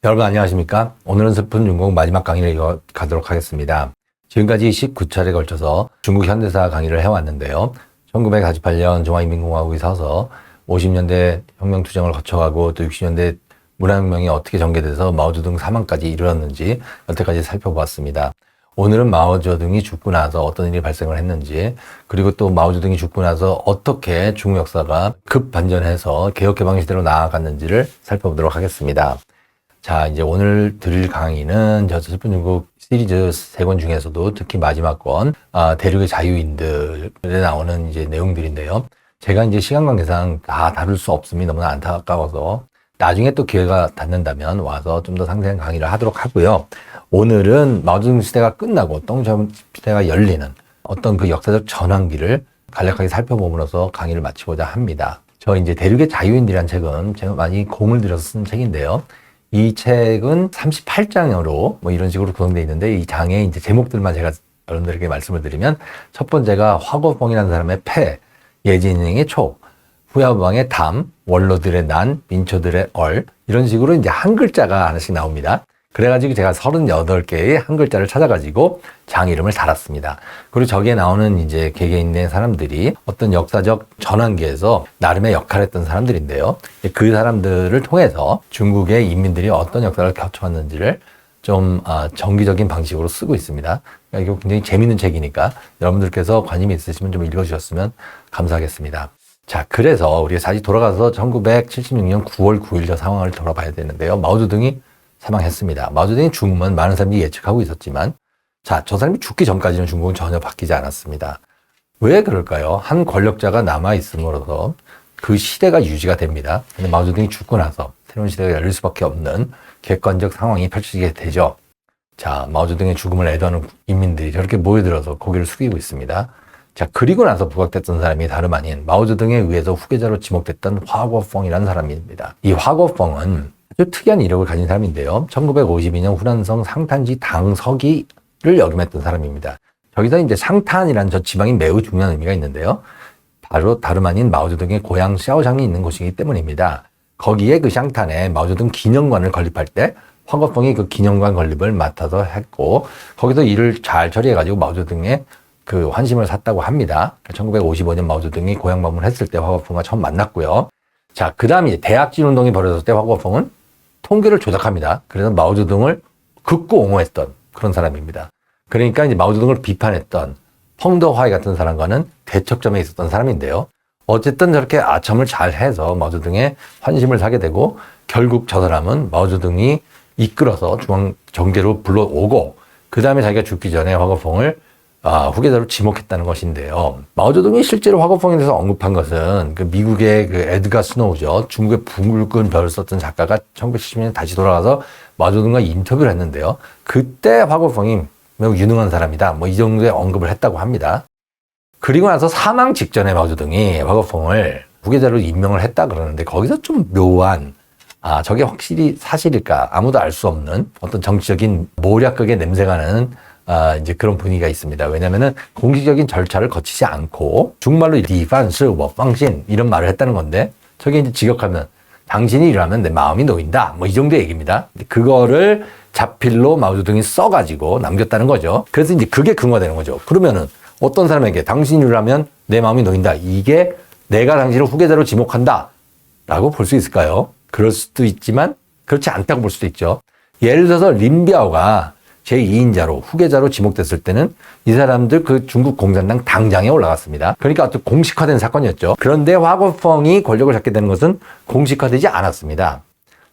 여러분 안녕하십니까? 오늘은 슬픈 중국 마지막 강의를 이어가도록 하겠습니다. 지금까지 19차례에 걸쳐서 중국 현대사 강의를 해왔는데요. 1948년 중화인민공화국이 서서 50년대 혁명투쟁을 거쳐가고 또 60년대 문화혁명이 어떻게 전개돼서 마오쩌둥 사망까지 이르렀는지 여태까지 살펴보았습니다. 오늘은 마오쩌둥이 죽고 나서 어떤 일이 발생을 했는지, 그리고 또 마오쩌둥이 죽고 나서 어떻게 중국 역사가 급반전해서 개혁개방 시대로 나아갔는지를 살펴보도록 하겠습니다. 자, 이제 오늘 드릴 강의는 저 슬픈 중국 시리즈 3권 중에서도 특히 마지막 권, 대륙의 자유인들에 나오는 이제 내용들인데요. 제가 이제 시간 관계상 다 다룰 수 없음이 너무나 안타까워서 나중에 또 기회가 닿는다면 와서 좀 더 상세한 강의를 하도록 하고요. 오늘은 마오쩌둥 시대가 끝나고 똥점 시대가 열리는 어떤 그 역사적 전환기를 간략하게 살펴봄으로써 강의를 마치고자 합니다. 저 이제 대륙의 자유인들이라는 책은 제가 많이 공을 들여서 쓴 책인데요. 이 책은 38장으로 뭐 이런 식으로 구성되어 있는데, 이 장의 이제 제목들만 제가 여러분들에게 말씀을 드리면, 첫 번째가 화거펑이라는 사람의 패, 예진행의 초, 후야부방의 담, 원로들의 난, 민초들의 얼, 이런 식으로 이제 한 글자가 하나씩 나옵니다. 그래가지고 제가 38개의 한 글자를 찾아가지고 장 이름을 달았습니다. 그리고 저기에 나오는 이제 개개인의 사람들이 어떤 역사적 전환기에서 나름의 역할을 했던 사람들인데요. 그 사람들을 통해서 중국의 인민들이 어떤 역사를 거쳐왔는지를 좀 정기적인 방식으로 쓰고 있습니다. 그러니까 이거 굉장히 재밌는 책이니까 여러분들께서 관심이 있으시면 좀 읽어주셨으면 감사하겠습니다. 자, 그래서 우리가 다시 돌아가서 1976년 9월 9일 상황을 돌아봐야 되는데요. 마오쩌둥이 사망했습니다. 마오쩌둥이 죽으면 많은 사람들이 예측하고 있었지만, 자, 저 사람이 죽기 전까지는 중국은 전혀 바뀌지 않았습니다. 왜 그럴까요? 한 권력자가 남아있음으로써 그 시대가 유지가 됩니다. 근데 마오쩌둥이 죽고 나서 새로운 시대가 열릴 수밖에 없는 객관적 상황이 펼쳐지게 되죠. 자, 마오쩌둥의 죽음을 애도하는 인민들이 저렇게 모여들어서 고개를 숙이고 있습니다. 자, 그리고 나서 부각됐던 사람이 다름 아닌 마오쩌둥에 의해서 후계자로 지목됐던 화거펑이라는 사람입니다. 이 화거펑은 아주 특이한 이력을 가진 사람인데요. 1952년 후난성 상탄지 당서기를 역임했던 사람입니다. 저기서 이제 상탄이라는 저 지방이 매우 중요한 의미가 있는데요. 바로 다름 아닌 마오쩌둥의 고향 샤오샹이 있는 곳이기 때문입니다. 거기에 그 샹탄에 마오쩌둥 기념관을 건립할 때 화거펑이 그 기념관 건립을 맡아서 했고, 거기서 일을 잘 처리해가지고 마오쩌둥의 그 환심을 샀다고 합니다. 1955년 마오쩌둥이 고향 방문했을 때 화거펑과 처음 만났고요. 자, 그 다음에 이제 대학진 운동이 벌어졌을 때 화거펑은 통계를 조작합니다. 그래서 마오쩌둥을 극구 옹호했던 그런 사람입니다. 그러니까 이제 마오쩌둥을 비판했던 펑더화이 같은 사람과는 대척점에 있었던 사람인데요. 어쨌든 저렇게 아첨을 잘 해서 마오쩌둥의 환심을 사게 되고, 결국 저 사람은 마오쩌둥이 이끌어서 중앙 정계로 불러오고, 그 다음에 자기가 죽기 전에 화거펑을 후계자로 지목했다는 것인데요. 마오쩌둥이 실제로 화거펑에 대해서 언급한 것은 그 미국의 그 에드가 스노우죠. 중국의 붉은 별을 썼던 작가가 1970년 다시 돌아가서 마오쩌둥과 인터뷰를 했는데요. 그때 화거펑이 매우 유능한 사람이다, 뭐 이 정도의 언급을 했다고 합니다. 그리고 나서 사망 직전에 마오쩌둥이 화거펑을 후계자로 임명을 했다 그러는데, 거기서 좀 묘한, 저게 확실히 사실일까 아무도 알 수 없는 어떤 정치적인 모략극의 냄새가 나는 이제 그런 분위기가 있습니다. 왜냐면은 공식적인 절차를 거치지 않고 중국말로 리판스 뭐 빵신 이런 말을 했다는 건데, 저게 이제 직역하면 당신이 이러면 내 마음이 놓인다, 뭐 이 정도의 얘기입니다. 그거를 자필로 마오쩌둥이 써가지고 남겼다는 거죠. 그래서 이제 그게 근거가 되는 거죠. 그러면은 어떤 사람에게 당신이 이러면 내 마음이 놓인다, 이게 내가 당신을 후계자로 지목한다 라고 볼 수 있을까요? 그럴 수도 있지만 그렇지 않다고 볼 수도 있죠. 예를 들어서 린비아오가 제2인자로 후계자로 지목됐을 때는 이 사람들 그 중국 공산당 당장에 올라갔습니다. 그러니까 어떤 공식화된 사건이었죠. 그런데 화거펑이 권력을 잡게 되는 것은 공식화되지 않았습니다.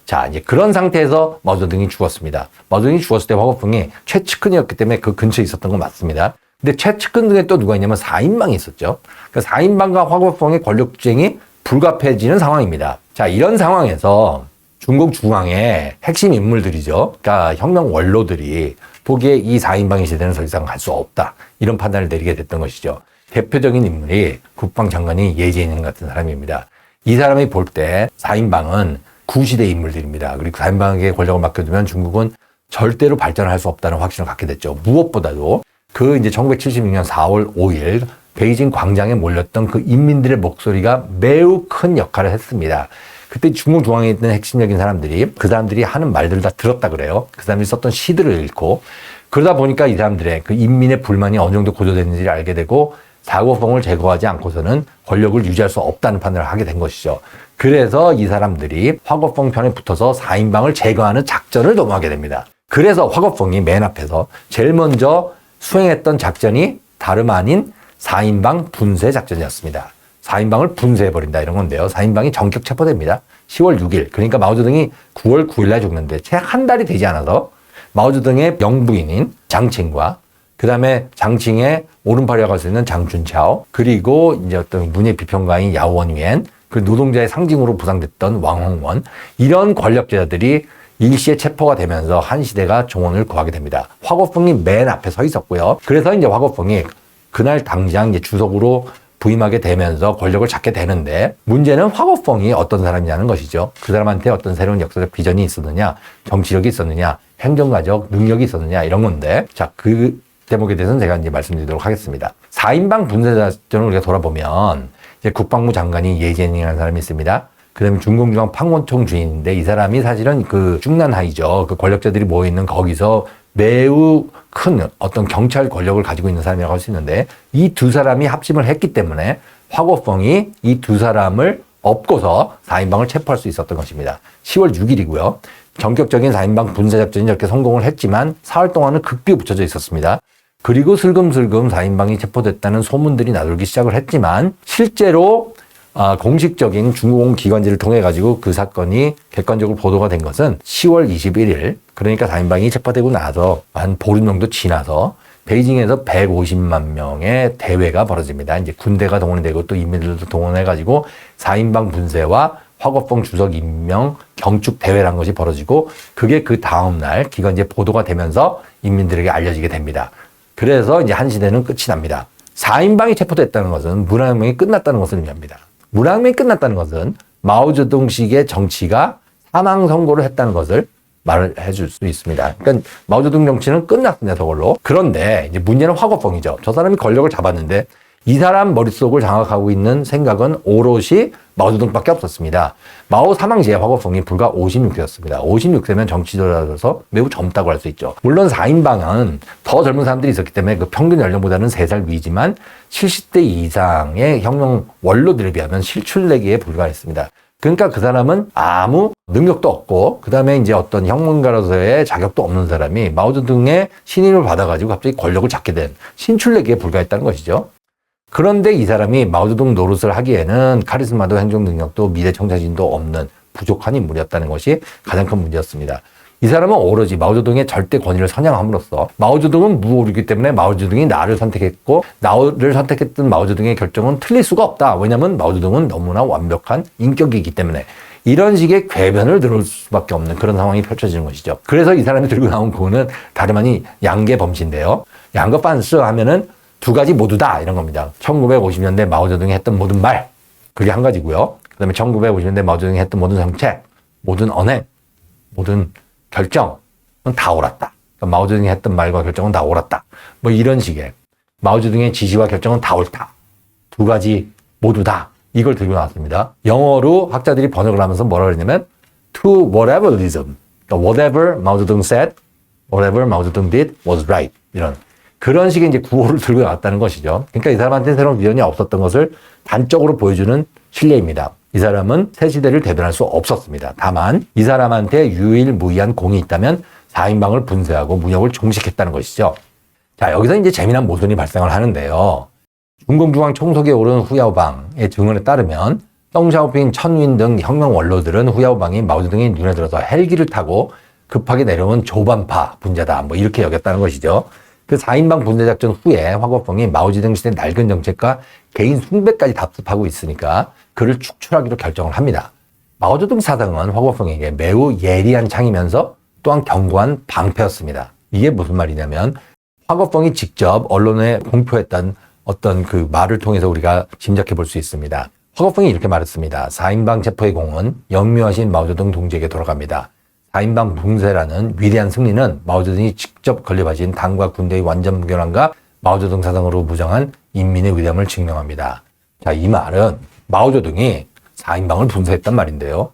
자, 이제 그런 상태에서 마오쩌둥이 죽었습니다. 마오쩌둥이 죽었을 때 화거펑이 최측근이었기 때문에 그 근처에 있었던 건 맞습니다. 근데 최측근 중에 또 누가 있냐면 4인방이 있었죠. 그 4인방과 화거펑의 권력주행이 불가피해지는 상황입니다. 자, 이런 상황에서 중국 중앙의 핵심 인물들이죠. 그러니까 혁명 원로들이 보기에 이 4인방의 시대는 더 이상 갈 수 없다, 이런 판단을 내리게 됐던 것이죠. 대표적인 인물이 국방장관이 예지인 같은 사람입니다. 이 사람이 볼 때 4인방은 구시대 인물들입니다. 그리고 4인방에게 권력을 맡겨두면 중국은 절대로 발전할 수 없다는 확신을 갖게 됐죠. 무엇보다도 그 이제 1976년 4월 5일 베이징 광장에 몰렸던 그 인민들의 목소리가 매우 큰 역할을 했습니다. 그때 중공 중앙에 있는 핵심적인 사람들이 그 사람들이 하는 말들을 다 들었다 그래요. 그 사람들이 썼던 시들을 읽고 그러다 보니까 이 사람들의 그 인민의 불만이 어느 정도 고조되는지를 알게 되고 사고펑을 제거하지 않고서는 권력을 유지할 수 없다는 판단을 하게 된 것이죠. 그래서 이 사람들이 화거펑 편에 붙어서 4인방을 제거하는 작전을 도모하게 됩니다. 그래서 화거펑이 맨 앞에서 제일 먼저 수행했던 작전이 다름 아닌 4인방 분쇄 작전이었습니다. 4인방을 분쇄해버린다 이런 건데요. 4인방이 전격 체포됩니다. 10월 6일 그러니까 마오쩌둥이 9월 9일날 죽는데 채 한 달이 되지 않아서 마오쩌둥의 영부인인 장칭과 그 다음에 장칭의 오른팔이라고 할 수 있는 장춘차오 그리고 이제 어떤 문예 비평가인 야오원위엔 그 노동자의 상징으로 부상됐던 왕홍원 이런 권력자들이 일시에 체포가 되면서 한 시대가 종언을 구하게 됩니다. 화거펑이 맨 앞에 서 있었고요. 그래서 이제 화거펑이 그날 당장 이제 주석으로 부임하게 되면서 권력을 잡게 되는데 문제는 화거펑이 어떤 사람이냐는 것이죠. 그 사람한테 어떤 새로운 역사적 비전이 있었느냐, 정치력이 있었느냐, 행정가적 능력이 있었느냐 이런 건데 자, 그 대목에 대해서는 제가 이제 말씀드리도록 하겠습니다. 4인방 분쇄 작전을 우리가 돌아보면 이제 국방부 장관이 예젠이라는 사람이 있습니다. 그 다음에 중공중앙 팡원총 주인인데 이 사람이 사실은 그 중난하이죠. 그 권력자들이 모여있는 거기서 매우 큰 어떤 경찰 권력을 가지고 있는 사람이라고 할 수 있는데 이 두 사람이 합심을 했기 때문에 화거펑이 이 두 사람을 엎고서 4인방을 체포할 수 있었던 것입니다. 10월 6일이고요. 전격적인 4인방 분쇄 작전이 이렇게 성공을 했지만 사흘 동안은 극비에 붙여져 있었습니다. 그리고 슬금슬금 4인방이 체포됐다는 소문들이 나돌기 시작을 했지만 실제로 공식적인 중공 기관지를 통해 가지고 그 사건이 객관적으로 보도가 된 것은 10월 21일 그러니까 4인방이 체포되고 나서 한 보름 정도 지나서 베이징에서 150만 명의 대회가 벌어집니다. 이제 군대가 동원되고 또 인민들도 동원해 가지고 4인방 분쇄와 화거펑 주석 임명 경축 대회라는 것이 벌어지고 그게 그 다음 날 기관지에 보도가 되면서 인민들에게 알려지게 됩니다. 그래서 이제 한 시대는 끝이 납니다. 4인방이 체포됐다는 것은 문화혁명이 끝났다는 것을 의미합니다. 문화혁명이 끝났다는 것은 마오쩌둥식의 정치가 사망 선고를 했다는 것을 말을 해줄 수 있습니다. 그러니까 마오쩌둥 정치는 끝났습니다, 저걸로. 그런데 이제 문제는 화거펑이죠. 저 사람이 권력을 잡았는데 이 사람 머릿속을 장악하고 있는 생각은 오롯이 마오쩌둥밖에 없었습니다. 마오 사망 시에 화거펑이 불과 56세였습니다. 56세면 정치적으로 매우 젊다고 할 수 있죠. 물론 4인방은 더 젊은 사람들이 있었기 때문에 그 평균 연령보다는 3살 위지만 70대 이상의 혁명 원로들에 비하면 실출내기에 불과했습니다. 그러니까 그 사람은 아무 능력도 없고 그 다음에 이제 어떤 혁명가로서의 자격도 없는 사람이 마오쩌둥의 신임을 받아가지고 갑자기 권력을 잡게 된 신출내기에 불과했다는 것이죠. 그런데 이 사람이 마오쩌둥 노릇을 하기에는 카리스마도 행정 능력도 미래 청사진도 없는 부족한 인물이었다는 것이 가장 큰 문제였습니다. 이 사람은 오로지 마오쩌둥의 절대 권위를 선양함으로써 마오쩌둥은 무오류이기 때문에 마오쩌둥이 나를 선택했고 나를 선택했던 마오쩌둥의 결정은 틀릴 수가 없다. 왜냐하면 마오쩌둥은 너무나 완벽한 인격이기 때문에 이런 식의 궤변을 들을 수밖에 없는 그런 상황이 펼쳐지는 것이죠. 그래서 이 사람이 들고 나온 구호는 다름 아닌 양계범시인데요. 양거반스 하면은 두 가지 모두다 이런 겁니다. 1950년대 마오쩌둥이 했던 모든 말 그게 한 가지고요. 그 다음에 1950년대 마오쩌둥이 했던 모든 정책, 모든 언행, 모든 결정은 다 옳았다. 그러니까 마오쩌둥이 했던 말과 결정은 다 옳았다. 뭐 이런 식의 마오쩌둥의 지시와 결정은 다 옳다. 두 가지 모두다. 이걸 들고 나왔습니다. 영어로 학자들이 번역을 하면서 뭐라 그러냐면 to whateverism. 그러니까 whatever 마오쩌둥 said, whatever 마오쩌둥 did was right. 이런 그런 식의 이제 구호를 들고 나왔다는 것이죠. 그러니까 이 사람한테는 새로운 비전이 없었던 것을 단적으로 보여주는 실례입니다. 이 사람은 새 시대를 대변할 수 없었습니다. 다만 이 사람한테 유일무이한 공이 있다면 4인방을 분쇄하고 문혁을 종식했다는 것이죠. 자, 여기서 이제 재미난 모순이 발생을 하는데요. 중공중앙 총독에 오른 후야오방의 증언에 따르면 덩샤오핑, 천윈 등 혁명 원로들은 후야오방이 마오쩌둥의 눈에 들어서 헬기를 타고 급하게 내려온 조반파 분자다. 뭐 이렇게 여겼다는 것이죠. 그 4인방 분쇄 작전 후에 화거펑이 마오쩌둥 시대 낡은 정책과 개인 숭배까지 답습하고 있으니까 그를 축출하기로 결정을 합니다. 마오쩌둥 사상은 화거펑에게 매우 예리한 창이면서 또한 견고한 방패였습니다. 이게 무슨 말이냐면 화거펑이 직접 언론에 공표했던 어떤 그 말을 통해서 우리가 짐작해 볼 수 있습니다. 화거펑이 이렇게 말했습니다. 4인방 체포의 공은 영묘하신 마오쩌둥 동지에게 돌아갑니다. 4인방 분쇄라는 위대한 승리는 마오쩌둥이 직접 건립하신 당과 군대의 완전 무결함과 마오쩌둥 사상으로 무장한 인민의 위대함을 증명합니다. 자, 이 말은 마오쩌둥이 4인방을 분쇄했단 말인데요.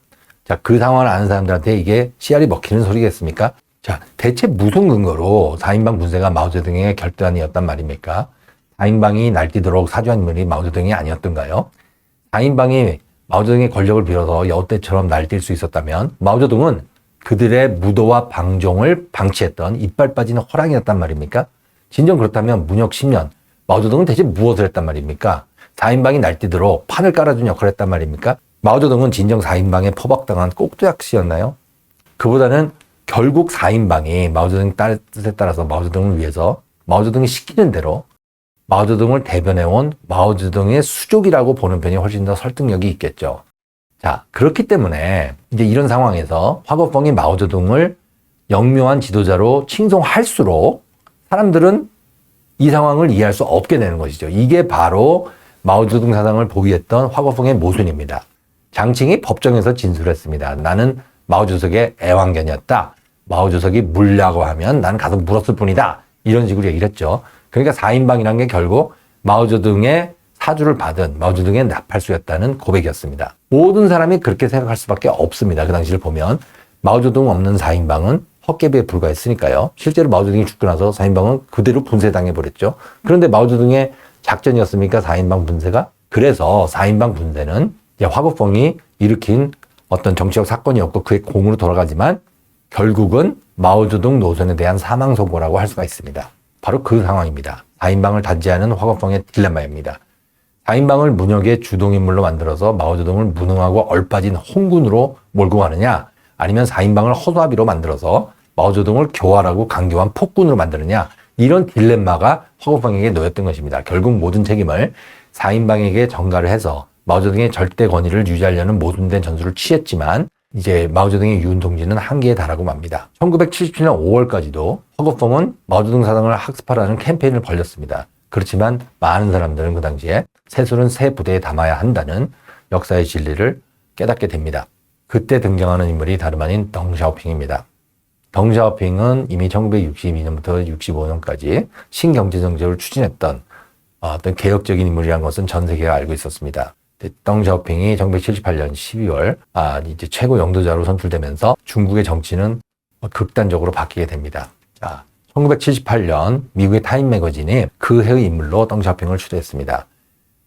자, 그 상황을 아는 사람들한테 이게 씨알이 먹히는 소리겠습니까? 자, 대체 무슨 근거로 4인방 분쇄가 마오쩌둥의 결단이었단 말입니까? 4인방이 날뛰도록 사주한 인물이 마오쩌둥이 아니었던가요? 4인방이 마오쩌둥의 권력을 빌어서 여우떼처럼 날뛸 수 있었다면 마오쩌둥은 그들의 무도와 방종을 방치했던 이빨 빠지는 호랑이였단 말입니까? 진정 그렇다면 문혁 10년 마오쩌둥은 대체 무엇을 했단 말입니까? 4인방이 날뛰도록 판을 깔아준 역할을 했단 말입니까? 마오쩌둥은 진정 4인방에 포박당한 꼭두약시였나요? 그보다는 결국 4인방이 마오쩌둥 뜻에 따라서 마오쩌둥을 위해서 마오쩌둥이 시키는 대로 마오쩌둥을 대변해온 마오쩌둥의 수족이라고 보는 편이 훨씬 더 설득력이 있겠죠. 자, 그렇기 때문에 이제 이런 상황에서 화거펑이 마오쩌둥을 영묘한 지도자로 칭송할수록 사람들은 이 상황을 이해할 수 없게 되는 것이죠. 이게 바로 마오쩌둥 사상을 보위했던 화거펑의 모순입니다. 장칭이 법정에서 진술했습니다. 나는 마오주석의 애완견이었다. 마오주석이 물라고 하면 나는 가서 물었을 뿐이다. 이런 식으로 얘기를 했죠. 그러니까 4인방이라는 게 결국 마오쩌둥의 사주를 받은 마오쩌둥의 나팔수였다는 고백이었습니다. 모든 사람이 그렇게 생각할 수밖에 없습니다. 그 당시를 보면 마오쩌둥 없는 4인방은 헛개비에 불과했으니까요. 실제로 마오쩌둥이 죽고 나서 4인방은 그대로 분쇄당해버렸죠. 그런데 마오쩌둥의 작전이었습니까? 4인방 분쇄가? 그래서 4인방 분쇄는 화거펑이 일으킨 어떤 정치적 사건이었고 그의 공으로 돌아가지만 결국은 마오쩌둥 노선에 대한 사망선고라고 할 수가 있습니다. 바로 그 상황입니다. 4인방을 단죄하는 화거펑의 딜레마입니다. 4인방을 문혁의 주동인물로 만들어서 마오쩌둥을 무능하고 얼빠진 홍군으로 몰고 가느냐, 아니면 4인방을 허수아비로 만들어서 마오쩌둥을 교활하고 강교한 폭군으로 만드느냐, 이런 딜레마가 화거펑에게 놓였던 것입니다. 결국 모든 책임을 4인방에게 전가를 해서 마오쩌둥의 절대 권위를 유지하려는 모순된 전술을 취했지만 이제 마오쩌둥의 윤통지는 한계에 달하고 맙니다. 1977년 5월까지도 화거펑은 마오쩌둥 사상을 학습하라는 캠페인을 벌였습니다. 그렇지만 많은 사람들은 그 당시에 세술은 새 부대에 담아야 한다는 역사의 진리를 깨닫게 됩니다. 그때 등장하는 인물이 다름 아닌 덩샤오핑입니다. 덩샤오핑은 이미 1962년부터 65년까지 신경제정책을 추진했던 어떤 개혁적인 인물이라는 것은 전 세계가 알고 있었습니다. 덩샤오핑이 1978년 12월 이제 최고 영도자로 선출되면서 중국의 정치는 극단적으로 바뀌게 됩니다. 자, 1978년 미국의 타임 매거진이 그 해의 인물로 덩샤오핑을 추대했습니다.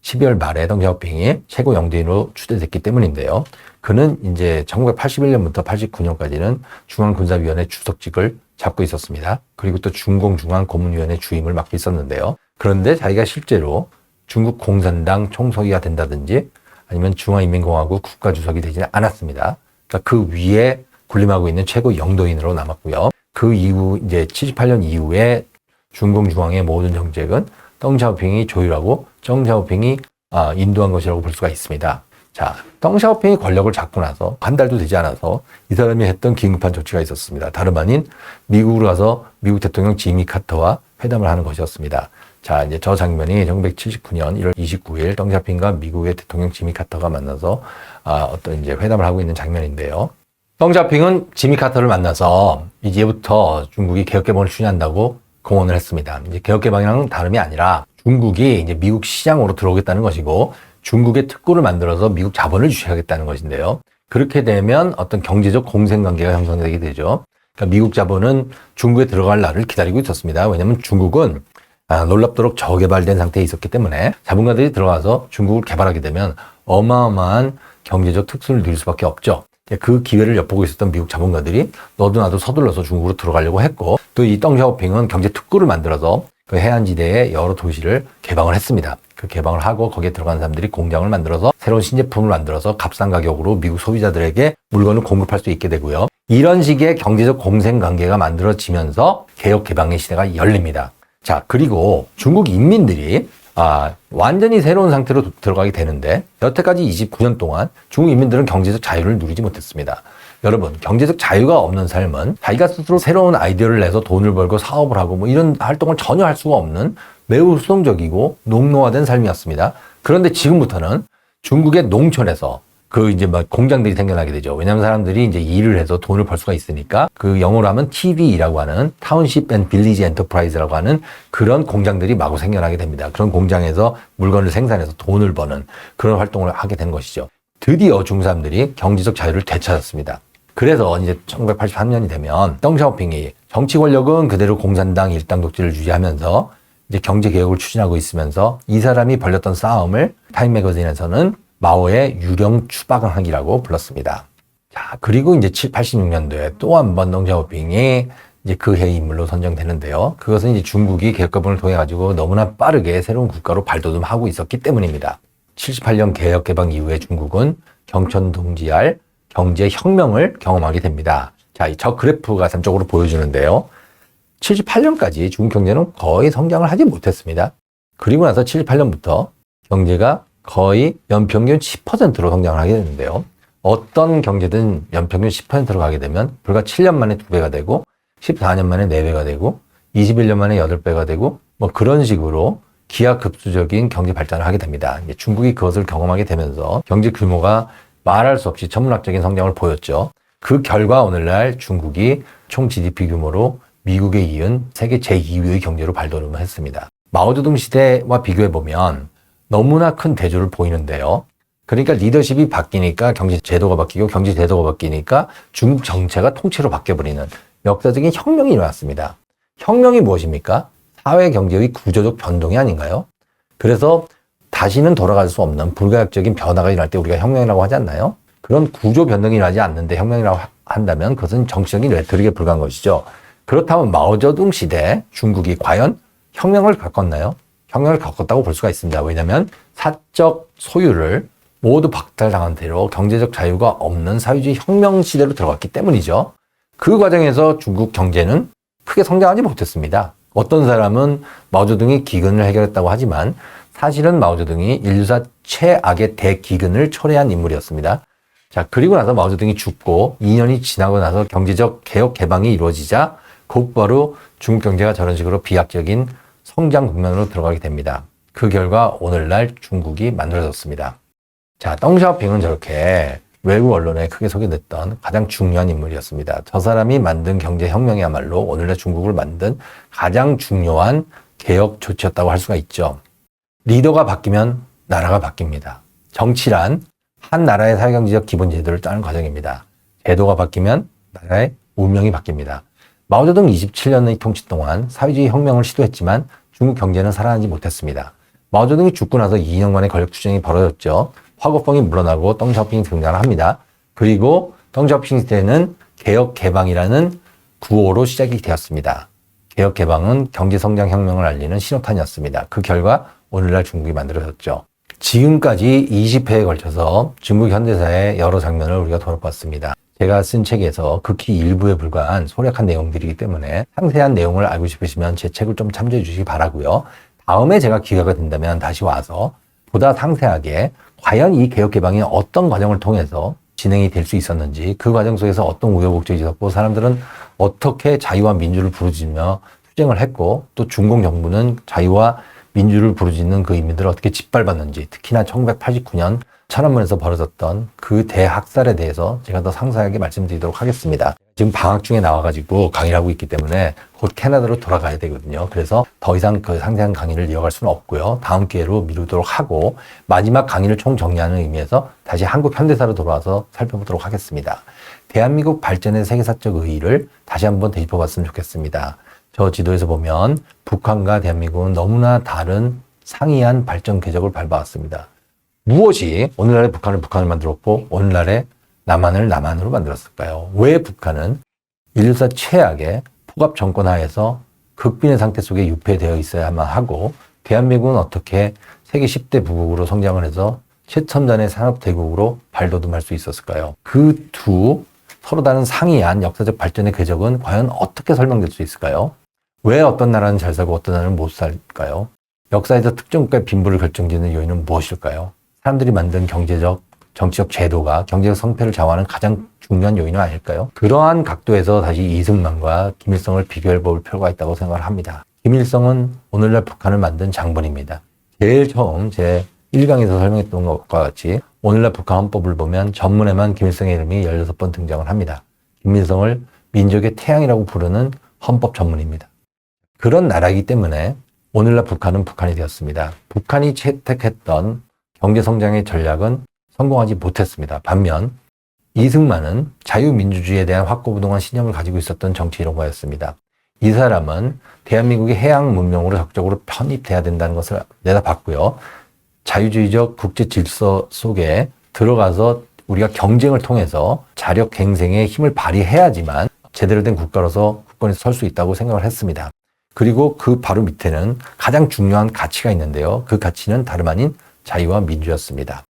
12월 말에 덩샤오핑이 최고 영도인으로 추대됐기 때문인데요. 그는 이제 1981년부터 89년까지는 중앙군사위원회 주석직을 잡고 있었습니다. 그리고 또 중공중앙고문위원회 주임을 맡고 있었는데요. 그런데 자기가 실제로 중국 공산당 총서기가 된다든지 아니면 중화인민공화국 국가주석이 되지는 않았습니다. 그러니까 그 위에 군림하고 있는 최고 영도인으로 남았고요. 그 이후 이제 78년 이후에 중공중앙의 모든 정책은 덩샤오핑이 조율하고 덩샤오핑이 인도한 것이라고 볼 수가 있습니다. 자, 덩샤오핑이 권력을 잡고 나서 한 달도 되지 않아서 이 사람이 했던 긴급한 조치가 있었습니다. 다름 아닌 미국으로 가서 미국 대통령 지미 카터와 회담을 하는 것이었습니다. 자, 이제 저 장면이 1979년 1월 29일 덩샤오핑과 미국의 대통령 지미 카터가 만나서 어떤 이제 회담을 하고 있는 장면인데요. 덩샤오핑은 지미 카터를 만나서 이제부터 중국이 개혁개방을 추진한다고 공언을 했습니다. 이제 개혁개방이랑은 다름이 아니라 중국이 이제 미국 시장으로 들어오겠다는 것이고 중국의 특구를 만들어서 미국 자본을 주식하겠다는 것인데요. 그렇게 되면 어떤 경제적 공생관계가 형성되게 되죠. 그러니까 미국 자본은 중국에 들어갈 날을 기다리고 있었습니다. 왜냐하면 중국은 놀랍도록 저개발된 상태에 있었기 때문에 자본가들이 들어가서 중국을 개발하게 되면 어마어마한 경제적 특수를 누릴 수밖에 없죠. 그 기회를 엿보고 있었던 미국 자본가들이 너도 나도 서둘러서 중국으로 들어가려고 했고 또 이 덩샤오핑은 경제 특구를 만들어서 그 해안지대에 여러 도시를 개방을 했습니다. 그 개방을 하고 거기에 들어간 사람들이 공장을 만들어서 새로운 신제품을 만들어서 값싼 가격으로 미국 소비자들에게 물건을 공급할 수 있게 되고요. 이런 식의 경제적 공생관계가 만들어지면서 개혁 개방의 시대가 열립니다. 자, 그리고 중국 인민들이 완전히 새로운 상태로 들어가게 되는데 여태까지 29년 동안 중국 인민들은 경제적 자유를 누리지 못했습니다. 여러분, 경제적 자유가 없는 삶은 자기가 스스로 새로운 아이디어를 내서 돈을 벌고 사업을 하고 뭐 이런 활동을 전혀 할 수가 없는 매우 수동적이고 농노화된 삶이었습니다. 그런데 지금부터는 중국의 농촌에서 그 이제 막 공장들이 생겨나게 되죠. 왜냐하면 사람들이 이제 일을 해서 돈을 벌 수가 있으니까 그 영어로 하면 TV라고 하는 타운십 앤 빌리지 엔터프라이즈라고 하는 그런 공장들이 마구 생겨나게 됩니다. 그런 공장에서 물건을 생산해서 돈을 버는 그런 활동을 하게 되는 것이죠. 드디어 중국 사람들이 경제적 자유를 되찾았습니다. 그래서 이제 1983년이 되면 덩샤오핑이 정치 권력은 그대로 공산당 일당 독재를 유지하면서 이제 경제 개혁을 추진하고 있으면서 이 사람이 벌였던 싸움을 타임 매거진에서는 마오의 유령 추방하기라고 불렀습니다. 자, 그리고 이제 86년도에 또 한 번 덩샤오핑이 이제 그 해의 인물로 선정되는데요. 그것은 이제 중국이 개혁개방을 통해 가지고 너무나 빠르게 새로운 국가로 발돋움하고 있었기 때문입니다. 78년 개혁개방 이후에 중국은 경천동지할 경제혁명을 경험하게 됩니다. 자, 저 그래프가 3쪽으로 보여주는데요. 78년까지 중국 경제는 거의 성장을 하지 못했습니다. 그리고 나서 78년부터 경제가 거의 연평균 10%로 성장을 하게 되는데요. 어떤 경제든 연평균 10%로 가게 되면 불과 7년 만에 2배가 되고 14년 만에 4배가 되고 21년 만에 8배가 되고 뭐 그런 식으로 기하급수적인 경제 발전을 하게 됩니다. 중국이 그것을 경험하게 되면서 경제 규모가 말할 수 없이 천문학적인 성장을 보였죠. 그 결과 오늘날 중국이 총 GDP 규모로 미국에 이은 세계 제2위의 경제로 발돋움을 했습니다. 마오쩌둥 시대와 비교해보면 너무나 큰 대조를 보이는데요. 그러니까 리더십이 바뀌니까 경제 제도가 바뀌고 경제 제도가 바뀌니까 중국 정체가 통째로 바뀌어버리는 역사적인 혁명이 일어났습니다. 혁명이 무엇입니까? 사회 경제의 구조적 변동이 아닌가요? 그래서 다시는 돌아갈 수 없는 불가역적인 변화가 일어날 때 우리가 혁명이라고 하지 않나요? 그런 구조 변동이 일어나지 않는데 혁명이라고 한다면 그것은 정치적인 레토릭에 불과한 것이죠. 그렇다면 마오쩌둥 시대 중국이 과연 혁명을 겪었나요? 혁명을 겪었다고 볼 수가 있습니다. 왜냐하면 사적 소유를 모두 박탈당한 대로 경제적 자유가 없는 사회주의 혁명 시대로 들어갔기 때문이죠. 그 과정에서 중국 경제는 크게 성장하지 못했습니다. 어떤 사람은 마오쩌둥이 기근을 해결했다고 하지만 사실은 마오쩌둥이 인류사 최악의 대기근을 초래한 인물이었습니다. 자, 그리고 나서 마오쩌둥이 죽고 2년이 지나고 나서 경제적 개혁 개방이 이루어지자 곧바로 중국 경제가 저런 식으로 비약적인 성장 국면으로 들어가게 됩니다. 그 결과 오늘날 중국이 만들어졌습니다. 자, 덩샤오핑은 저렇게 외국 언론에 크게 소개됐던 가장 중요한 인물이었습니다. 저 사람이 만든 경제혁명이야말로 오늘날 중국을 만든 가장 중요한 개혁 조치였다고 할 수가 있죠. 리더가 바뀌면 나라가 바뀝니다. 정치란 한 나라의 사회경제적 기본 제도를 짜는 과정입니다. 제도가 바뀌면 나라의 운명이 바뀝니다. 마오쩌둥 27년의 통치 동안 사회주의 혁명을 시도했지만 중국 경제는 살아나지 못했습니다. 마오쩌둥이 죽고 나서 2년간의 권력 투쟁이 벌어졌죠. 화거펑이 물러나고 덩샤오핑이 등장을 합니다. 그리고 덩샤오핑 시대는 개혁 개방이라는 구호로 시작이 되었습니다. 개혁 개방은 경제 성장 혁명을 알리는 신호탄이었습니다. 그 결과 오늘날 중국이 만들어졌죠. 지금까지 20회에 걸쳐서 중국 현대사의 여러 장면을 우리가 돌아봤습니다. 제가 쓴 책에서 극히 일부에 불과한 소략한 내용들이기 때문에 상세한 내용을 알고 싶으시면 제 책을 좀 참조해 주시기 바라고요. 다음에 제가 기회가 된다면 다시 와서 보다 상세하게 과연 이 개혁 개방이 어떤 과정을 통해서 진행이 될 수 있었는지, 그 과정 속에서 어떤 우여곡절이 있었고 사람들은 어떻게 자유와 민주를 부르짖으며 투쟁을 했고 또 중공 정부는 자유와 민주를 부르짖는 그 인민들을 어떻게 짓밟았는지, 특히나 1989년 천안문에서 벌어졌던 그 대학살에 대해서 제가 더 상세하게 말씀드리도록 하겠습니다. 지금 방학 중에 나와가지고 강의를 하고 있기 때문에 곧 캐나다로 돌아가야 되거든요. 그래서 더 이상 그 상세한 강의를 이어갈 수는 없고요. 다음 기회로 미루도록 하고 마지막 강의를 총 정리하는 의미에서 다시 한국 현대사로 돌아와서 살펴보도록 하겠습니다. 대한민국 발전의 세계사적 의의를 다시 한번 되짚어봤으면 좋겠습니다. 저 지도에서 보면 북한과 대한민국은 너무나 다른 상이한 발전 궤적을 밟아왔습니다. 무엇이 오늘날의 북한을 북한을 만들었고 오늘날의 남한을 남한으로 만들었을까요? 왜 북한은 인류사 최악의 폭압 정권 하에서 극빈의 상태 속에 유폐되어 있어야만 하고 대한민국은 어떻게 세계 10대 부국으로 성장을 해서 최첨단의 산업대국으로 발돋움할 수 있었을까요? 그 두 서로 다른 상이한 역사적 발전의 궤적은 과연 어떻게 설명될 수 있을까요? 왜 어떤 나라는 잘 살고 어떤 나라는 못 살까요? 역사에서 특정 국가의 빈부를 결정짓는 요인은 무엇일까요? 사람들이 만든 경제적, 정치적 제도가 경제적 성패를 좌우하는 가장 중요한 요인은 아닐까요? 그러한 각도에서 다시 이승만과 김일성을 비교해 볼 필요가 있다고 생각을 합니다. 김일성은 오늘날 북한을 만든 장본입니다. 제일 처음 제 1강에서 설명했던 것과 같이 오늘날 북한 헌법을 보면 전문에만 김일성의 이름이 16번 등장을 합니다. 김일성을 민족의 태양이라고 부르는 헌법 전문입니다. 그런 나라이기 때문에 오늘날 북한은 북한이 되었습니다. 북한이 채택했던 경제성장의 전략은 성공하지 못했습니다. 반면 이승만은 자유민주주의에 대한 확고부동한 신념을 가지고 있었던 정치인과였습니다. 이 사람은 대한민국의 해양 문명으로 적극적으로 편입돼야 된다는 것을 내다봤고요. 자유주의적 국제 질서 속에 들어가서 우리가 경쟁을 통해서 자력 갱생의 힘을 발휘해야지만 제대로 된 국가로서 국권에 설 수 있다고 생각을 했습니다. 그리고 그 바로 밑에는 가장 중요한 가치가 있는데요. 그 가치는 다름 아닌 자유와 민주였습니다.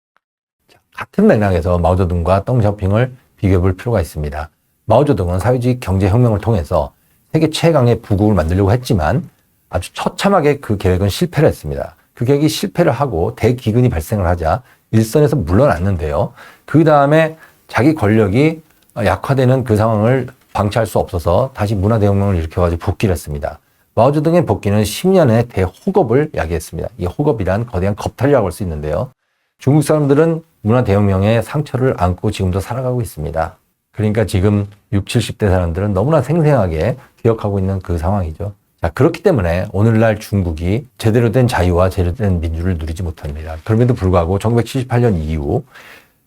같은 맥락에서 마오쩌둥과 덩샤오핑을 비교해 볼 필요가 있습니다. 마오쩌둥은 사회주의 경제혁명을 통해서 세계 최강의 부국을 만들려고 했지만 아주 처참하게 그 계획은 실패를 했습니다. 그 계획이 실패를 하고 대기근이 발생을 하자 일선에서 물러났는데요. 그 다음에 자기 권력이 약화되는 그 상황을 방치할 수 없어서 다시 문화대혁명을 일으켜가지고 복귀를 했습니다. 마오쩌둥의 복귀는 10년의 대호겁을 야기했습니다. 이 호겁이란 거대한 겁탈이라고 할 수 있는데요. 중국 사람들은 문화대혁명의 상처를 안고 지금도 살아가고 있습니다. 그러니까 지금 60, 70대 사람들은 너무나 생생하게 기억하고 있는 그 상황이죠. 자, 그렇기 때문에 오늘날 중국이 제대로 된 자유와 제대로 된 민주를 누리지 못합니다. 그럼에도 불구하고 1978년 이후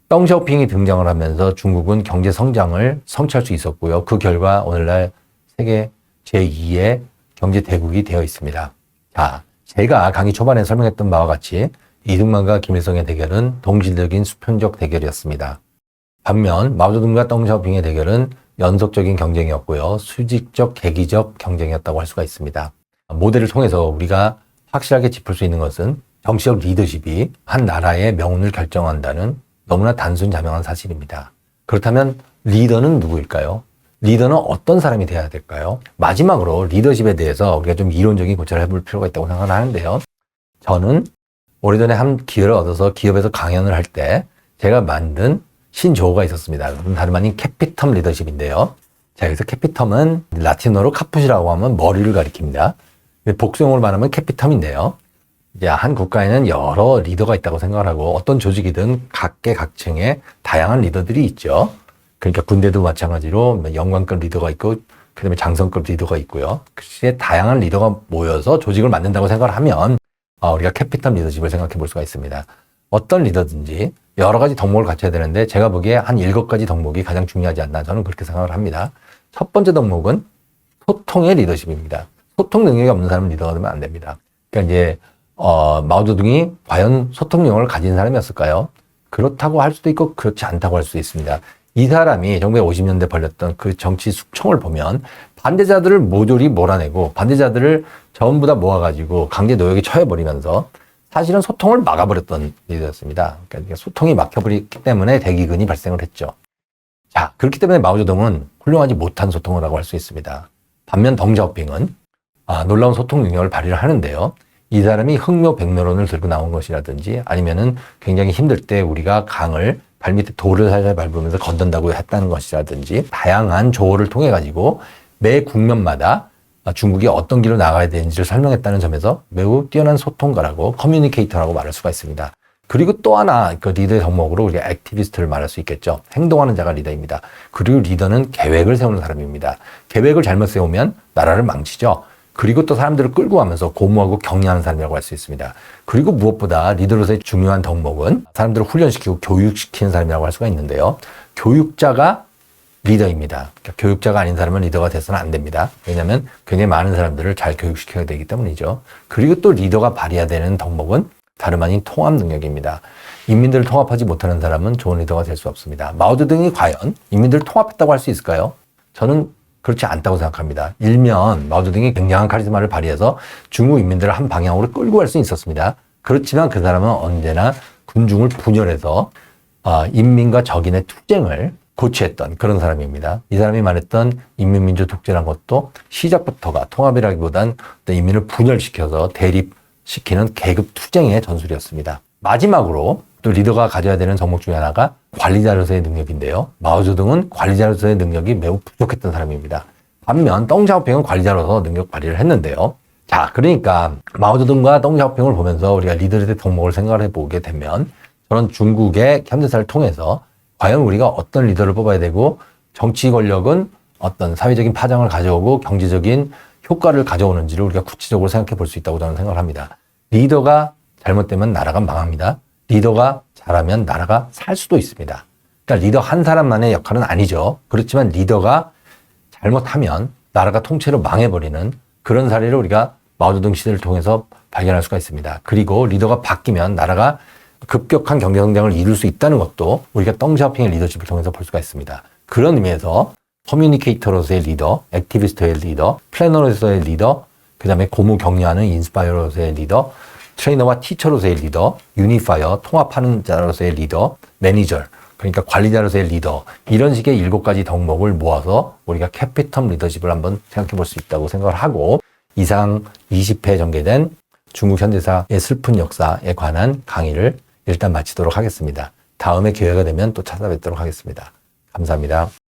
덩샤오핑이 등장을 하면서 중국은 경제 성장을 성취할 수 있었고요. 그 결과 오늘날 세계 제2의 경제 대국이 되어 있습니다. 자, 제가 강의 초반에 설명했던 바와 같이 이승만과 김일성의 대결은 동질적인 수평적 대결이었습니다. 반면 마오쩌둥과 덩샤오핑의 대결은 연속적인 경쟁이었고요. 수직적, 계기적 경쟁이었다고 할 수가 있습니다. 모델을 통해서 우리가 확실하게 짚을 수 있는 것은 정치적 리더십이 한 나라의 명운을 결정한다는 너무나 단순자명한 사실입니다. 그렇다면 리더는 누구일까요? 리더는 어떤 사람이 돼야 될까요? 마지막으로 리더십에 대해서 우리가 좀 이론적인 고찰을 해볼 필요가 있다고 생각을 하는데요. 저는 오래전에 한 기회를 얻어서 기업에서 강연을 할 때 제가 만든 신조어가 있었습니다. 그건 다름 아닌 캐피텀 리더십인데요. 자, 여기서 캐피텀은 라틴어로 카푸시라고 하면 머리를 가리킵니다. 복수용어로 말하면 캐피텀인데요. 이제 한 국가에는 여러 리더가 있다고 생각을 하고 어떤 조직이든 각계각층의 다양한 리더들이 있죠. 그러니까 군대도 마찬가지로 영관급 리더가 있고 그다음에 장성급 리더가 있고요. 그렇게 다양한 리더가 모여서 조직을 만든다고 생각을 하면 우리가 캐피텀 리더십을 생각해 볼 수가 있습니다. 어떤 리더든지 여러 가지 덕목을 갖춰야 되는데 제가 보기에 한 7가지 덕목이 가장 중요하지 않나 저는 그렇게 생각을 합니다. 첫 번째 덕목은 소통의 리더십입니다. 소통 능력이 없는 사람은 리더가 되면 안 됩니다. 그러니까 이제 마오쩌둥이 과연 소통 능력을 가진 사람이었을까요? 그렇다고 할 수도 있고 그렇지 않다고 할 수도 있습니다. 이 사람이 1950년대 벌였던 그 정치 숙청을 보면 반대자들을 모조리 몰아내고 반대자들을 전부 다 모아가지고 강제 노역에 처해버리면서 사실은 소통을 막아버렸던 리더였습니다. 그러니까 소통이 막혀버렸기 때문에 대기근이 발생을 했죠. 자, 그렇기 때문에 마오쩌둥은 훌륭하지 못한 소통이라고 할 수 있습니다. 반면 덩샤오핑은 놀라운 소통 능력을 발휘를 하는데요. 이 사람이 흥묘백묘론을 들고 나온 것이라든지 아니면은 굉장히 힘들 때 우리가 강을 발밑에 돌을 살살 밟으면서 건든다고 했다는 것이라든지 다양한 조언을 통해 가지고 매 국면마다 중국이 어떤 길로 나가야 되는지를 설명했다는 점에서 매우 뛰어난 소통가라고 커뮤니케이터라고 말할 수가 있습니다. 그리고 또 하나 그 리더의 덕목으로 우리가 액티비스트를 말할 수 있겠죠. 행동하는 자가 리더입니다. 그리고 리더는 계획을 세우는 사람입니다. 계획을 잘못 세우면 나라를 망치죠. 그리고 또 사람들을 끌고 가면서 고무하고 격려하는 사람이라고 할 수 있습니다. 그리고 무엇보다 리더로서의 중요한 덕목은 사람들을 훈련시키고 교육시키는 사람이라고 할 수가 있는데요. 교육자가 리더입니다. 그러니까 교육자가 아닌 사람은 리더가 돼서는 안 됩니다. 왜냐하면 굉장히 많은 사람들을 잘 교육시켜야 되기 때문이죠. 그리고 또 리더가 발휘해야 되는 덕목은 다름 아닌 통합 능력입니다. 인민들을 통합하지 못하는 사람은 좋은 리더가 될 수 없습니다. 마오쩌둥이 과연 인민들을 통합했다고 할 수 있을까요? 저는 그렇지 않다고 생각합니다. 일면 마오쩌둥이 굉장한 카리스마를 발휘해서 중국 인민들을 한 방향으로 끌고 갈 수 있었습니다. 그렇지만 그 사람은 언제나 군중을 분열해서 인민과 적인의 투쟁을 고취했던 그런 사람입니다. 이 사람이 말했던 인민민주 독재란 것도 시작부터가 통합이라기보단 인민을 분열시켜서 대립시키는 계급 투쟁의 전술이었습니다. 마지막으로 또 리더가 가져야 되는 덕목 중에 하나가 관리자로서의 능력인데요. 마오쩌둥은 관리자로서의 능력이 매우 부족했던 사람입니다. 반면 덩샤오핑은 관리자로서 능력 발휘를 했는데요. 자, 그러니까 마오쩌둥과 덩샤오핑을 보면서 우리가 리더의 덕목을 생각을 해보게 되면 저는 중국의 현대사를 통해서 과연 우리가 어떤 리더를 뽑아야 되고 정치 권력은 어떤 사회적인 파장을 가져오고 경제적인 효과를 가져오는지를 우리가 구체적으로 생각해 볼 수 있다고 저는 생각을 합니다. 리더가 잘못되면 나라가 망합니다. 리더가 잘하면 나라가 살 수도 있습니다. 그러니까 리더 한 사람만의 역할은 아니죠. 그렇지만 리더가 잘못하면 나라가 통째로 망해버리는 그런 사례를 우리가 마오쩌둥 시대를 통해서 발견할 수가 있습니다. 그리고 리더가 바뀌면 나라가 급격한 경제 성장을 이룰 수 있다는 것도 우리가 덩샤오핑의 리더십을 통해서 볼 수가 있습니다. 그런 의미에서 커뮤니케이터로서의 리더, 액티비스트의 리더, 플래너로서의 리더, 그 다음에 고무 격려하는 인스파이어로서의 리더, 트레이너와 티처로서의 리더, 유니파이어, 통합하는 자로서의 리더, 매니저, 그러니까 관리자로서의 리더, 이런 식의 7가지 덕목을 모아서 우리가 캐피텀 리더십을 한번 생각해 볼 수 있다고 생각을 하고, 이상 20회 전개된 중국 현대사의 슬픈 역사에 관한 강의를 일단 마치도록 하겠습니다. 다음에 기회가 되면 또 찾아뵙도록 하겠습니다. 감사합니다.